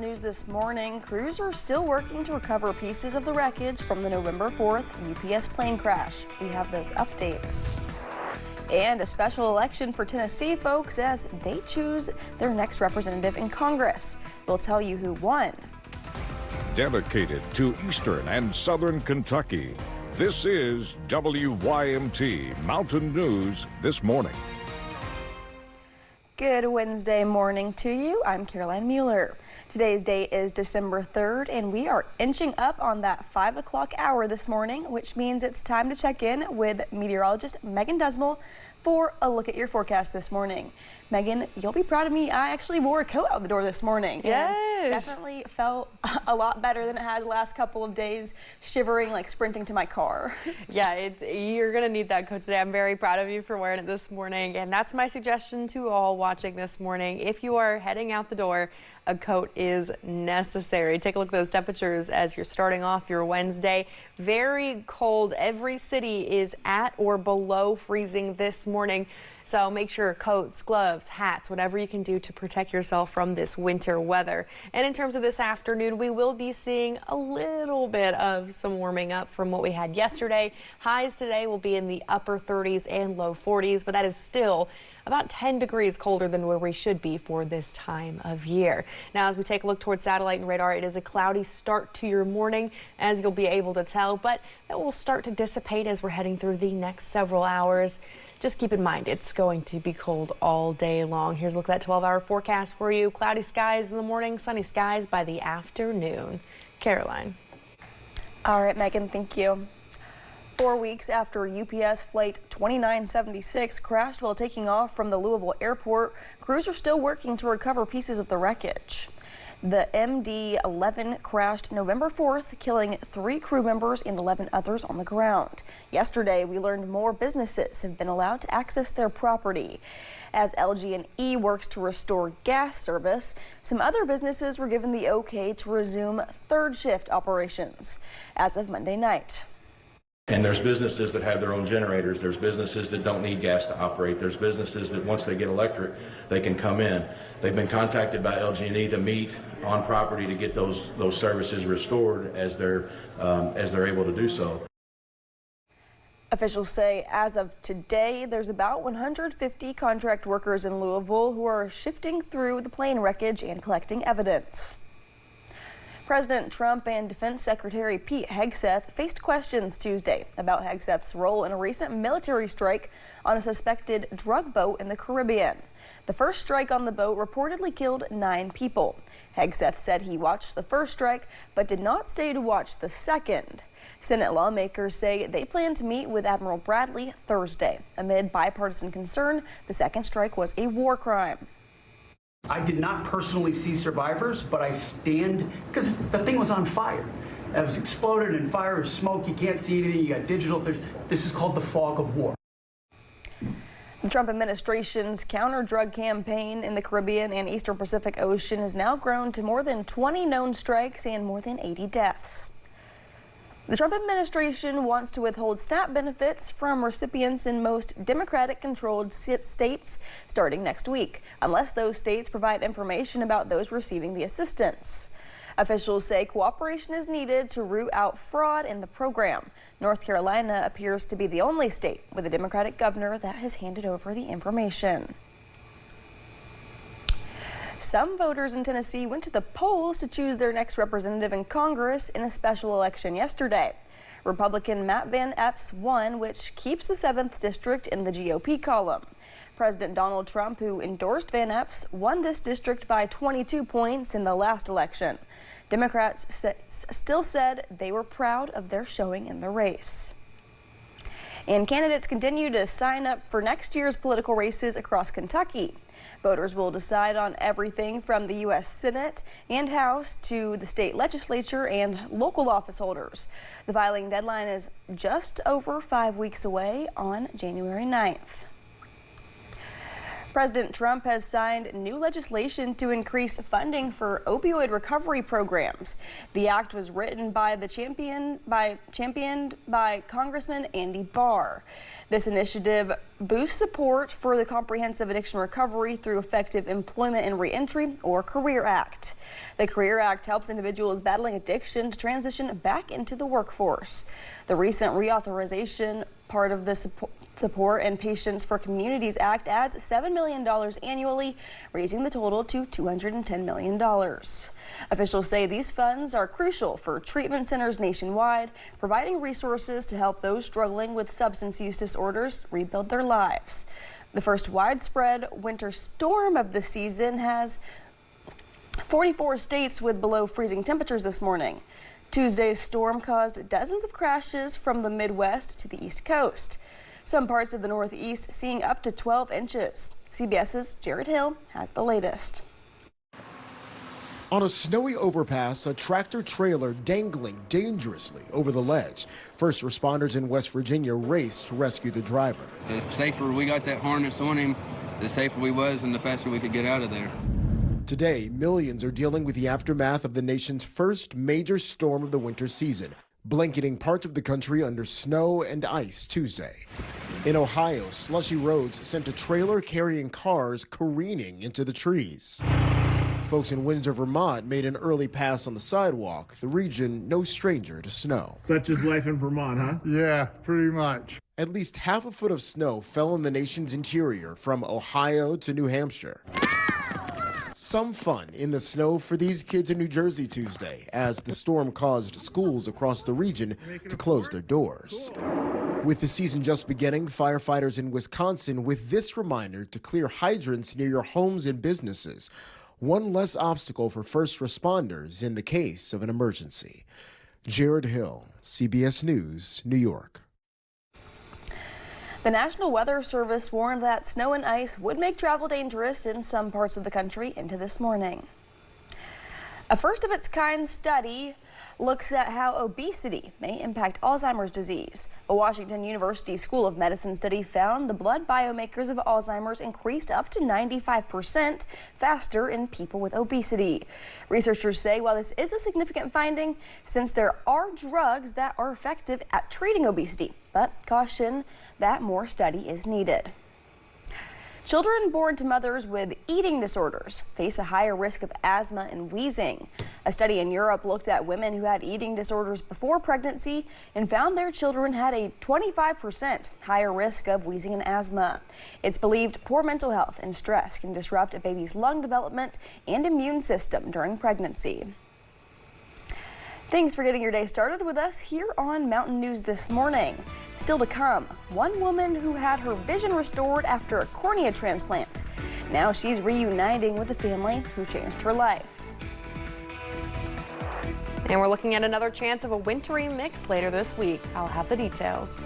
News this morning, crews are still working to recover pieces of the wreckage from the November 4th UPS plane crash. We have those updates. And a special election for Tennessee folks as they choose their next representative in Congress. We'll tell you who won. Dedicated to Eastern and Southern Kentucky, this is WYMT Mountain News This Morning. Good Wednesday morning to you. I'm Caroline Mueller. Today's date is December 3rd, and we are inching up on that 5 o'clock hour this morning, which means it's time to check in with meteorologist Megan Desmel for a look at your forecast this morning. Megan, you'll be proud of me. I actually wore a coat out the door this morning. Yes. And definitely felt a lot better than it has the last couple of days, shivering, like sprinting to my car. Yeah, you're going to need that coat today. I'm very proud of you for wearing it this morning. And that's my suggestion to all watching this morning. If you are heading out the door, a coat is necessary. Take a look at those temperatures as you're starting off your Wednesday. Very cold. Every city is at or below freezing this morning. So make sure coats, gloves, hats, whatever you can do to protect yourself from this winter weather. And in terms of this afternoon, we will be seeing a little bit of some warming up from what we had yesterday. Highs today will be in the upper 30s and low 40s, but that is still about 10 degrees colder than where we should be for this time of year. Now, as we take a look towards satellite and radar, it is a cloudy start to your morning, as you'll be able to tell, but that will start to dissipate as we're heading through the next several hours. Just keep in mind, it's going to be cold all day long. Here's a look at that 12-hour forecast for you. Cloudy skies in the morning, sunny skies by the afternoon. Caroline. All right, Megan, thank you. 4 weeks after UPS Flight 2976 crashed while taking off from the Louisville airport, crews are still working to recover pieces of the wreckage. The MD-11 crashed November 4th, killing 3 crew members and 11 others on the ground. Yesterday, we learned more businesses have been allowed to access their property. As LG&E works to restore gas service, some other businesses were given the okay to resume third shift operations as of Monday night. And there's businesses that have their own generators. There's businesses that don't need gas to operate. There's businesses that once they get electric, they can come in. They've been contacted by LG&E to meet on property to get those services restored as they're able to do so. Officials say as of today, there's about 150 contract workers in Louisville who are shifting through the plane wreckage and collecting evidence. President Trump and Defense Secretary Pete Hegseth faced questions Tuesday about Hegseth's role in a recent military strike on a suspected drug boat in the Caribbean. The first strike on the boat reportedly killed 9 people. Hegseth said he watched the first strike but did not stay to watch the second. Senate lawmakers say they plan to meet with Admiral Bradley Thursday. Amid bipartisan concern, the second strike was a war crime. I did not personally see survivors, but I stand because the thing was on fire. It was exploded in fire or smoke. You can't see anything. You got digital. This is called the fog of war. The Trump administration's counter-drug campaign in the Caribbean and Eastern Pacific Ocean has now grown to more than 20 known strikes and more than 80 deaths. The Trump administration wants to withhold SNAP benefits from recipients in most Democratic-controlled states starting next week, unless those states provide information about those receiving the assistance. Officials say cooperation is needed to root out fraud in the program. North Carolina appears to be the only state with a Democratic governor that has handed over the information. Some voters in Tennessee went to the polls to choose their next representative in Congress in a special election yesterday. Republican Matt Van Epps won, which keeps the 7th district in the GOP column. President Donald Trump, who endorsed Van Epps, won this district by 22 points in the last election. Democrats still said they were proud of their showing in the race. And candidates continue to sign up for next year's political races across Kentucky. Voters will decide on everything from the U.S. Senate and House to the state legislature and local office holders. The filing deadline is just over 5 weeks away on January 9th. President Trump has signed new legislation to increase funding for opioid recovery programs. The act was written by championed by Congressman Andy Barr. This initiative boosts support for the Comprehensive Addiction Recovery through Effective Employment and Reentry, or CAREER Act. The CAREER Act helps individuals battling addiction to transition back into the workforce. The recent reauthorization, part of the Support and Patients for Communities Act, adds $7 million annually, raising the total to $210 million. Officials say these funds are crucial for treatment centers nationwide, providing resources to help those struggling with substance use disorders rebuild their lives. The first widespread winter storm of the season has 44 states with below freezing temperatures this morning. Tuesday's storm caused dozens of crashes from the Midwest to the East Coast. Some parts of the Northeast seeing up to 12 inches. CBS's Jared Hill has the latest. On a snowy overpass, a tractor trailer dangling dangerously over the ledge. First responders in West Virginia raced to rescue the driver. The safer we got that harness on him, the safer we was and the faster we could get out of there. Today, millions are dealing with the aftermath of the nation's first major storm of the winter season, blanketing parts of the country under snow and ice Tuesday. In Ohio, slushy roads sent a trailer carrying cars careening into the trees. Folks in Windsor, Vermont made an early pass on the sidewalk, the region no stranger to snow. Such is life in Vermont, huh? Yeah, pretty much. At least half a foot of snow fell in the nation's interior from Ohio to New Hampshire. Some fun in the snow for these kids in New Jersey Tuesday as the storm caused schools across the region to close their doors. With the season just beginning, firefighters in Wisconsin with this reminder to clear hydrants near your homes and businesses. One less obstacle for first responders in the case of an emergency. Jared Hill, CBS News, New York. The National Weather Service warned that snow and ice would make travel dangerous in some parts of the country into this morning. A first-of-its-kind study looks at how obesity may impact Alzheimer's disease. A Washington University School of Medicine study found the blood biomarkers of Alzheimer's increased up to 95% faster in people with obesity. Researchers say while this is a significant finding, since there are drugs that are effective at treating obesity, but caution that more study is needed. Children born to mothers with eating disorders face a higher risk of asthma and wheezing. A study in Europe looked at women who had eating disorders before pregnancy and found their children had a 25% higher risk of wheezing and asthma. It's believed poor mental health and stress can disrupt a baby's lung development and immune system during pregnancy. Thanks for getting your day started with us here on Mountain News this morning. Still to come, one woman who had her vision restored after a cornea transplant. Now she's reuniting with the family who changed her life. And we're looking at another chance of a wintry mix later this week. I'll have the details.